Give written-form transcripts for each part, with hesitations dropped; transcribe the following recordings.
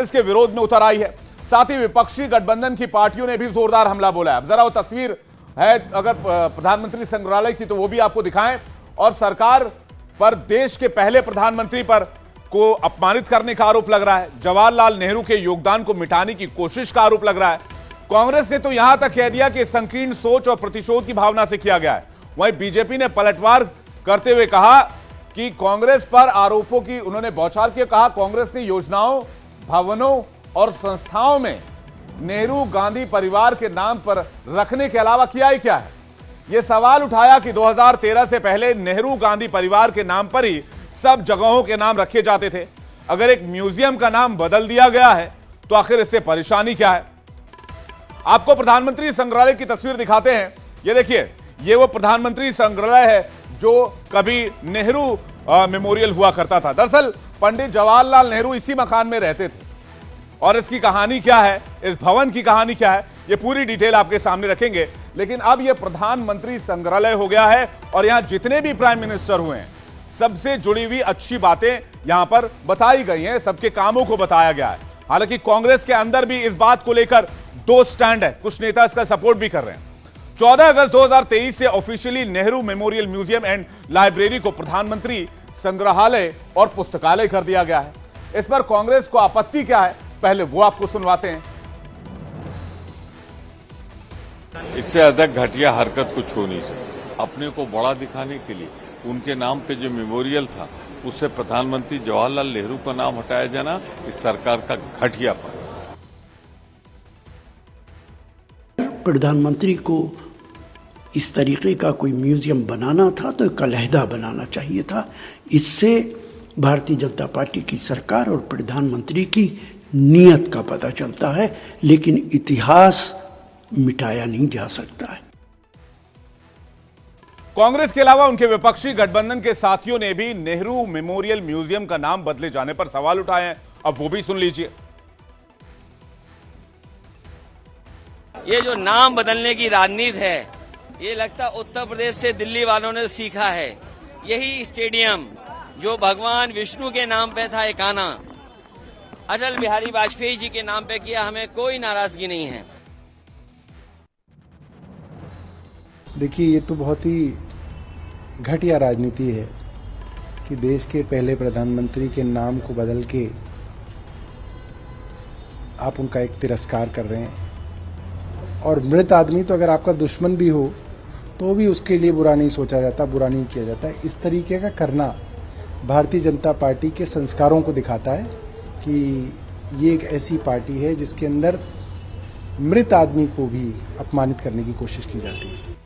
इसके विरोध में उतर आई है। साथ ही विपक्षी गठबंधन की पार्टियों ने भी जोरदार हमला बोला है। अब जरा वो तस्वीर है अगर प्रधानमंत्री संग्रहालय की तो वो भी आपको दिखाएं। और सरकार पर देश के पहले प्रधानमंत्री पर को अपमानित करने का आरोप लग रहा है। जवाहरलाल नेहरू के योगदान को मिटाने की कोशिश का आरोप लग रहा है। कांग्रेस ने तो यहां तक कह दिया कि संकीर्ण सोच और प्रतिशोध की भावना से किया गया है। वहीं बीजेपी ने पलटवार करते हुए कहा कि कांग्रेस पर आरोपों की उन्होंने बौछार किया। कहा कांग्रेस ने योजनाओं, भवनों और संस्थाओं में नेहरू गांधी परिवार के नाम पर रखने के अलावा किया ही क्या है। यह सवाल उठाया कि 2013 से पहले नेहरू गांधी परिवार के नाम पर ही सब जगहों के नाम रखे जाते थे। अगर एक म्यूजियम का नाम बदल दिया गया है तो आखिर इससे परेशानी क्या है। आपको प्रधानमंत्री संग्रहालय की तस्वीर दिखाते हैं। ये देखिए, ये वो प्रधानमंत्री संग्रहालय है जो कभी नेहरू मेमोरियल हुआ करता था। दरअसल पंडित जवाहरलाल नेहरू इसी मकान में रहते थे। और इसकी कहानी क्या है, इस भवन की कहानी क्या है, ये पूरी डिटेल आपके सामने रखेंगे। लेकिन अब यह प्रधानमंत्री संग्रहालय हो गया है और यहां जितने भी प्राइम मिनिस्टर हुए हैं सबसे जुड़ी हुई अच्छी बातें यहां पर बताई गई हैं, सबके कामों को बताया गया है। हालांकि कांग्रेस के अंदर भी इस बात को लेकर दो स्टैंड है, कुछ नेता इसका सपोर्ट भी कर रहे हैं। 14 अगस्त 2023 से officially Nehru memorial museum and library को प्रधानमंत्री संग्रहालय और पुस्तकालय कर दिया गया है। इस पर कांग्रेस को आपत्ति क्या है, पहले वो आपको सुनवाते हैं। इससे अधिक घटिया हरकत कुछ हो नहीं सकती। अपने को बड़ा दिखाने के लिए उनके नाम पे जो मेमोरियल था उससे प्रधानमंत्री जवाहरलाल नेहरू का नाम हटाया जाना इस सरकार का घटियापन। प्रधानमंत्री को इस तरीके का कोई म्यूजियम बनाना था तो एक अलहदा बनाना चाहिए था। इससे भारतीय जनता पार्टी की सरकार और प्रधानमंत्री की नीयत का पता चलता है, लेकिन इतिहास मिटाया नहीं जा सकता है। कांग्रेस के अलावा उनके विपक्षी गठबंधन के साथियों ने भी नेहरू मेमोरियल म्यूजियम का नाम बदले जाने पर सवाल उठाए हैं। अब वो भी सुन लीजिए। ये जो नाम बदलने की राजनीति है, ये लगता उत्तर प्रदेश से दिल्ली वालों ने सीखा है। यही स्टेडियम जो भगवान विष्णु के नाम पे था एकाना, अटल बिहारी वाजपेयी जी के नाम पे किया, हमें कोई नाराजगी नहीं है। देखिए, ये तो बहुत ही घटिया राजनीति है कि देश के पहले प्रधानमंत्री के नाम को बदल के आप उनका एक तिरस्कार कर रहे हैं। और मृत आदमी तो अगर आपका दुश्मन भी हो तो भी उसके लिए बुरा नहीं सोचा जाता, बुरा नहीं किया जाता। इस तरीके का करना भारतीय जनता पार्टी के संस्कारों को दिखाता है कि ये एक ऐसी पार्टी है जिसके अंदर मृत आदमी को भी अपमानित करने की कोशिश की जाती है।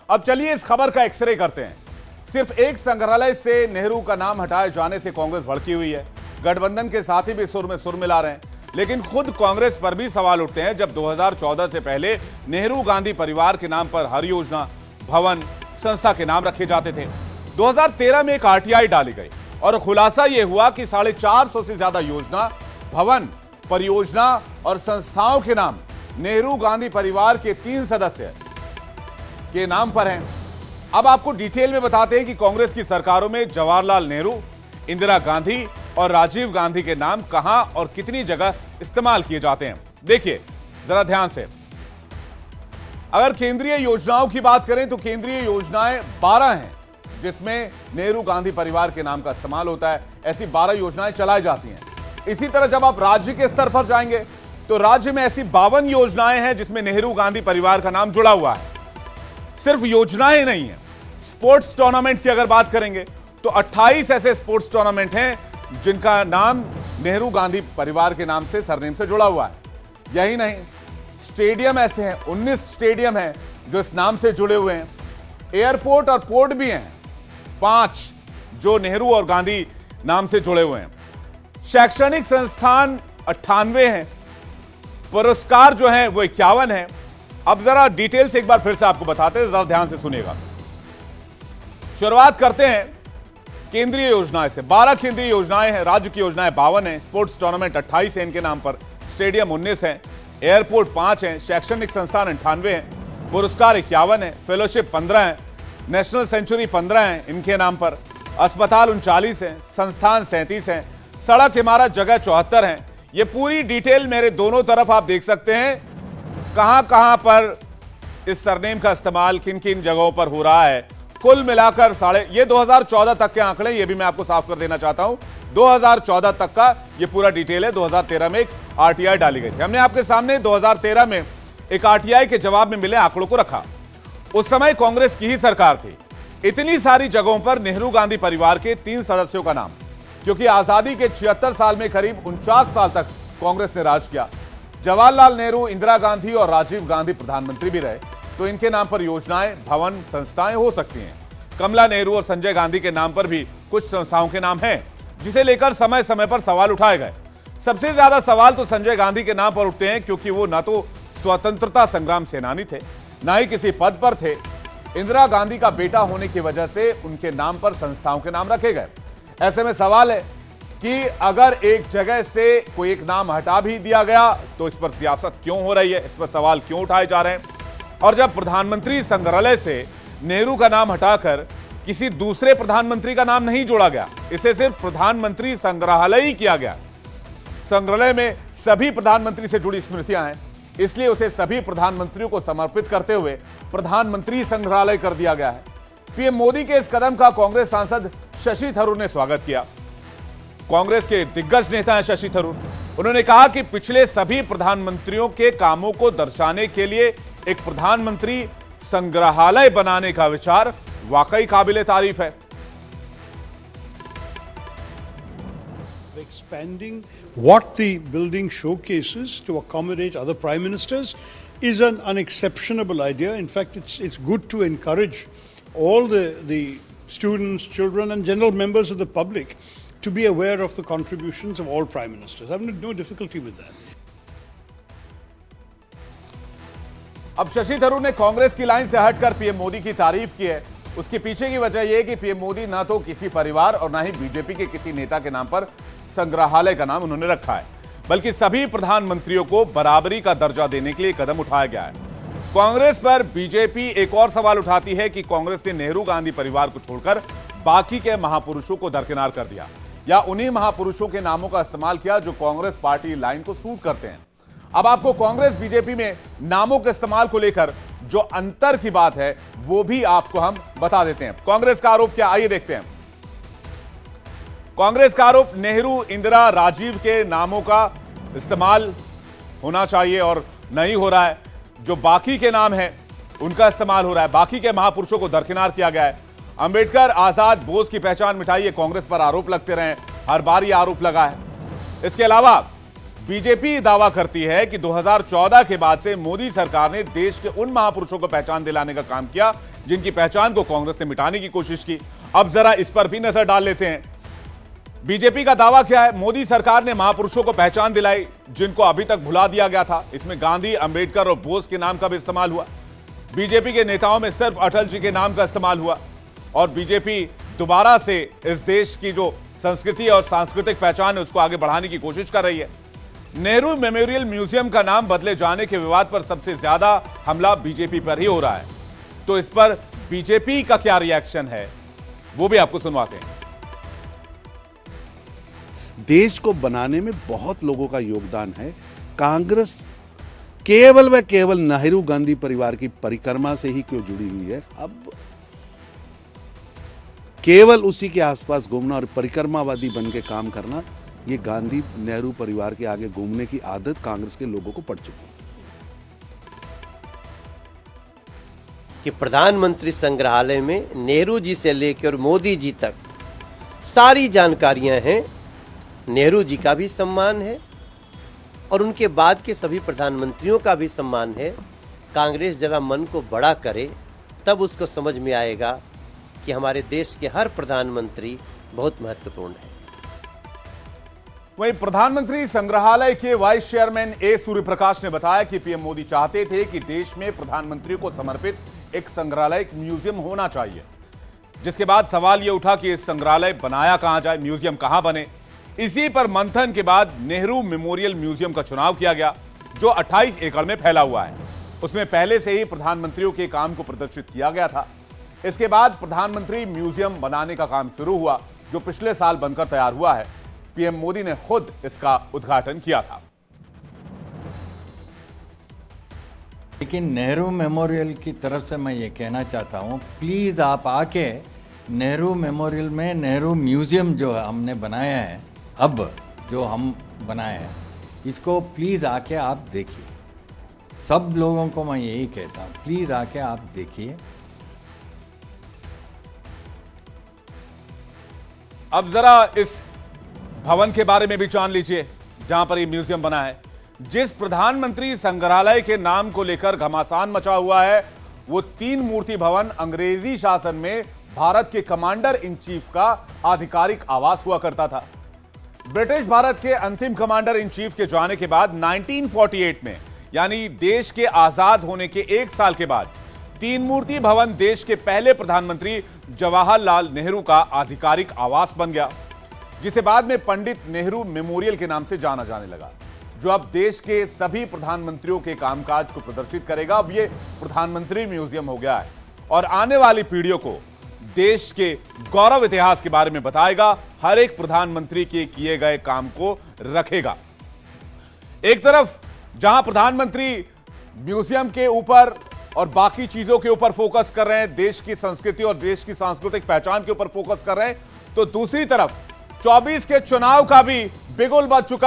अब चलिए इस खबर का एक्सरे करते हैं। सिर्फ एक संग्रहालय से नेहरू का नाम हटाए जाने से कांग्रेस भड़की हुई है। गठबंधन के साथी भी सुर में सुर मिला रहे हैं। लेकिन खुद कांग्रेस पर भी सवाल उठते हैं। जब 2014 से पहले नेहरू गांधी परिवार के नाम पर हर योजना, भवन, संस्था के नाम रखे जाते थे। 2013 में एक आरटीआई डाली गई और खुलासा यह हुआ कि 450 से ज्यादा योजना, भवन, परियोजना और संस्थाओं के नाम नेहरू गांधी परिवार के 3 सदस्य के नाम पर हैं। अब आपको डिटेल में बताते हैं कि कांग्रेस की सरकारों में जवाहरलाल नेहरू, इंदिरा गांधी और राजीव गांधी के नाम कहां और कितनी जगह इस्तेमाल किए जाते हैं। देखिए जरा ध्यान से। अगर केंद्रीय योजनाओं की बात करें तो केंद्रीय योजनाएं 12 हैं जिसमें नेहरू गांधी परिवार के नाम का इस्तेमाल होता है। ऐसी 12 योजनाएं चलाई जाती हैं। इसी तरह जब आप राज्य के स्तर पर जाएंगे तो राज्य में ऐसी 52 योजनाएं हैं जिसमें नेहरू गांधी परिवार का नाम जुड़ा हुआ है। सिर्फ योजनाएं नहीं है, स्पोर्ट्स टूर्नामेंट की अगर बात करेंगे तो 28 ऐसे स्पोर्ट्स टूर्नामेंट हैं जिनका नाम नेहरू गांधी परिवार के नाम से, सरनेम से जुड़ा हुआ है। यही नहीं, स्टेडियम ऐसे हैं, 19 स्टेडियम हैं जो इस नाम से जुड़े हुए हैं। एयरपोर्ट और पोर्ट भी हैं 5 जो नेहरू और गांधी नाम से जुड़े हुए हैं। शैक्षणिक संस्थान 98 हैं। पुरस्कार जो हैं वो 51 हैं। अब जरा डिटेल से एक बार फिर से आपको बताते हैं, जरा ध्यान से सुनिएगा। शुरुआत करते हैं केंद्रीय योजनाएं से। 12 केंद्रीय योजनाएं हैं, राज्य की योजनाएं 52 हैं, स्पोर्ट्स टूर्नामेंट 28 हैं इनके नाम पर, स्टेडियम 19 हैं, एयरपोर्ट 5 हैं, शैक्षणिक संस्थान 98 हैं, पुरस्कार 51 हैं, फेलोशिप 15 हैं, नेशनल सेंचुरी 15 हैं इनके नाम पर, अस्पताल 39 हैं, संस्थान 37 हैं, सड़क इमारत जगह 74 है। ये पूरी डिटेल मेरे दोनों तरफ आप देख सकते हैं, कहां कहां पर इस सरनेम का इस्तेमाल किन किन जगहों पर हो रहा है। कुल मिलाकर ये 2014 तक के आंकड़े, ये भी मैं आपको साफ कर देना चाहता हूं। 2014 तक का ये पूरा डिटेल है। 2013 में एक आरटीआई डाली गई थी। हमने आपके सामने 2013 में एक आरटीआई के जवाब में मिले आंकड़ों को रखा। उस समय कांग्रेस की ही सरकार थी। इतनी सारी जगहों पर नेहरू गांधी परिवार के 3 सदस्यों का नाम, क्योंकि आजादी के 76 साल में करीब 49 साल तक कांग्रेस ने राज किया। जवाहरलाल नेहरू, इंदिरा गांधी और राजीव गांधी प्रधानमंत्री भी रहे, तो इनके नाम पर योजनाएं, भवन, संस्थाएं हो सकती हैं। कमला नेहरू और संजय गांधी के नाम पर भी कुछ संस्थाओं के नाम हैं, जिसे लेकर समय समय पर सवाल उठाए गए। सबसे ज्यादा सवाल तो संजय गांधी के नाम पर उठते हैं, क्योंकि वो न तो स्वतंत्रता संग्राम सेनानी थे, न ही किसी पद पर थे। इंदिरा गांधी का बेटा होने की वजह से उनके नाम पर संस्थाओं के नाम रखे गए। ऐसे में सवाल है कि अगर एक जगह से कोई एक नाम हटा भी दिया गया तो इस पर सियासत क्यों हो रही है, इस पर सवाल क्यों उठाए जा रहे हैं। और जब प्रधानमंत्री संग्रहालय से नेहरू का नाम हटाकर किसी दूसरे प्रधानमंत्री का नाम नहीं जोड़ा गया, इसे सिर्फ प्रधानमंत्री संग्रहालय ही किया गया। संग्रहालय में सभी प्रधानमंत्री से जुड़ी स्मृतियां हैं, इसलिए उसे सभी प्रधानमंत्रियों को समर्पित करते हुए प्रधानमंत्री संग्रहालय कर दिया गया है। पीएम मोदी के इस कदम का कांग्रेस सांसद शशि थरूर ने स्वागत किया। कांग्रेस के दिग्गज नेता हैं शशि थरूर। उन्होंने कहा कि पिछले सभी प्रधानमंत्रियों के कामों को दर्शाने के लिए एक प्रधानमंत्री संग्रहालय बनाने का विचार वाकई काबिले तारीफ है। Expanding what the building showcases to accommodate other prime ministers is an unexceptionable idea. In fact, it's good to encourage all the students, children, and general members of the public to be aware of the contributions of all prime ministers. I have no difficulty with that. अब शशि थरूर ने कांग्रेस की line से हटकर PM Modi की तारीफ की है। उसके पीछे की वजह यह है कि पीएम मोदी ना तो किसी परिवार और ना ही बीजेपी के किसी नेता के नाम पर संग्रहालय का नाम उन्होंने रखा है, बल्कि सभी प्रधानमंत्रियों को बराबरी का दर्जा देने के लिए कदम उठाया गया है। कांग्रेस पर बीजेपी एक और सवाल उठाती है कि कांग्रेस ने नेहरू गांधी परिवार को छोड़कर बाकी के महापुरुषों को दरकिनार कर दिया, या उन्हीं महापुरुषों के नामों का इस्तेमाल किया जो कांग्रेस पार्टी लाइन को सूट करते हैं। अब आपको कांग्रेस बीजेपी में नामों के इस्तेमाल को लेकर जो अंतर की बात है वो भी आपको हम बता देते हैं। कांग्रेस का आरोप क्या, आइए देखते हैं। कांग्रेस का आरोप नेहरू, इंदिरा, राजीव के नामों का इस्तेमाल होना चाहिए और नहीं हो रहा है। जो बाकी के नाम हैं उनका इस्तेमाल हो रहा है। बाकी के महापुरुषों को दरकिनार किया गया है। अंबेडकर, आजाद, बोस की पहचान मिटाई, ये कांग्रेस पर आरोप लगते रहे, हर बार ये आरोप लगा है। इसके अलावा बीजेपी दावा करती है कि 2014 के बाद से मोदी सरकार ने देश के उन महापुरुषों को पहचान दिलाने का काम किया जिनकी पहचान को कांग्रेस ने मिटाने की कोशिश की। अब जरा इस पर भी नजर डाल लेते हैं। बीजेपी का दावा क्या है? मोदी सरकार ने महापुरुषों को पहचान दिलाई जिनको अभी तक भुला दिया गया था। इसमें गांधी, अंबेडकर और बोस के नाम का भी इस्तेमाल हुआ। बीजेपी के नेताओं में सिर्फ अटल जी के नाम का इस्तेमाल हुआ और बीजेपी दोबारा से इस देश की जो संस्कृति और सांस्कृतिक पहचान है उसको आगे बढ़ाने की कोशिश कर रही है। नेहरू मेमोरियल म्यूजियम का नाम बदले जाने के विवाद पर सबसे ज्यादा हमला बीजेपी पर ही हो रहा है। तो इस पर बीजेपी का क्या रिएक्शन है वो भी आपको सुनवाते हैं। देश को बनाने में बहुत लोगों का योगदान है। कांग्रेस केवल व केवल नेहरू गांधी परिवार की परिक्रमा से ही क्यों जुड़ी हुई है? अब केवल उसी के आसपास घूमना और परिक्रमावादी बन के काम करना, ये गांधी नेहरू परिवार के आगे घूमने की आदत कांग्रेस के लोगों को पड़ चुकी है। कि प्रधानमंत्री संग्रहालय में नेहरू जी से लेकर मोदी जी तक सारी जानकारियां हैं। नेहरू जी का भी सम्मान है और उनके बाद के सभी प्रधानमंत्रियों का भी सम्मान है। कांग्रेस जरा मन को बड़ा करे तब उसको समझ में आएगा कि हमारे देश के हर प्रधानमंत्री बहुत महत्वपूर्ण है। वहीं प्रधानमंत्री संग्रहालय के वाइस चेयरमैन ए सूर्यप्रकाश ने बताया कि पीएम मोदी चाहते थे कि देश में प्रधानमंत्रियों को समर्पित एक संग्रहालय, एक म्यूजियम होना चाहिए। जिसके बाद सवाल यह उठा कि इस संग्रहालय बनाया कहां जाए, म्यूजियम कहां बने। इसी पर मंथन के बाद नेहरू मेमोरियल म्यूजियम का चुनाव किया गया जो 28 एकड़ में फैला हुआ है। उसमें पहले से ही प्रधानमंत्रियों के काम को प्रदर्शित किया गया था। इसके बाद प्रधानमंत्री म्यूजियम बनाने का काम शुरू हुआ जो पिछले साल बनकर तैयार हुआ है। पीएम मोदी ने खुद इसका उद्घाटन किया था। लेकिन नेहरू मेमोरियल की तरफ से मैं ये कहना चाहता हूँ, प्लीज़ आप आके नेहरू मेमोरियल में नेहरू म्यूज़ियम जो हमने बनाया है, अब जो हम बनाए हैं, इसको प्लीज़ आके आप देखिए। सब लोगों को मैं यही कहता हूँ, प्लीज़ आके आप देखिए। अब जरा इस भवन के बारे में भी जान लीजिए जहां पर ये म्यूजियम बना है। जिस प्रधानमंत्री संग्रहालय के नाम को लेकर घमासान मचा हुआ है, वो 3 मूर्ति भवन अंग्रेजी शासन में भारत के कमांडर इन चीफ का आधिकारिक आवास हुआ करता था। ब्रिटिश भारत के अंतिम कमांडर इन चीफ के जाने के बाद 1948 में, यानी देश के आजाद होने के 1 साल के बाद, 3 मूर्ति भवन देश के पहले प्रधानमंत्री जवाहरलाल नेहरू का आधिकारिक आवास बन गया, जिसे बाद में पंडित नेहरू मेमोरियल के नाम से जाना जाने लगा, जो अब देश के सभी प्रधानमंत्रियों के कामकाज को प्रदर्शित करेगा। अब ये प्रधानमंत्री म्यूजियम हो गया है और आने वाली पीढ़ियों को देश के गौरव इतिहास के बारे में बताएगा, हर एक प्रधानमंत्री के किए गए काम को रखेगा। एक तरफ जहां प्रधानमंत्री म्यूजियम के ऊपर और बाकी चीजों के ऊपर फोकस कर रहे हैं, देश की संस्कृति और देश की सांस्कृतिक पहचान के ऊपर फोकस कर रहे हैं, तो दूसरी तरफ 24 के चुनाव का भी बिगुल बज चुका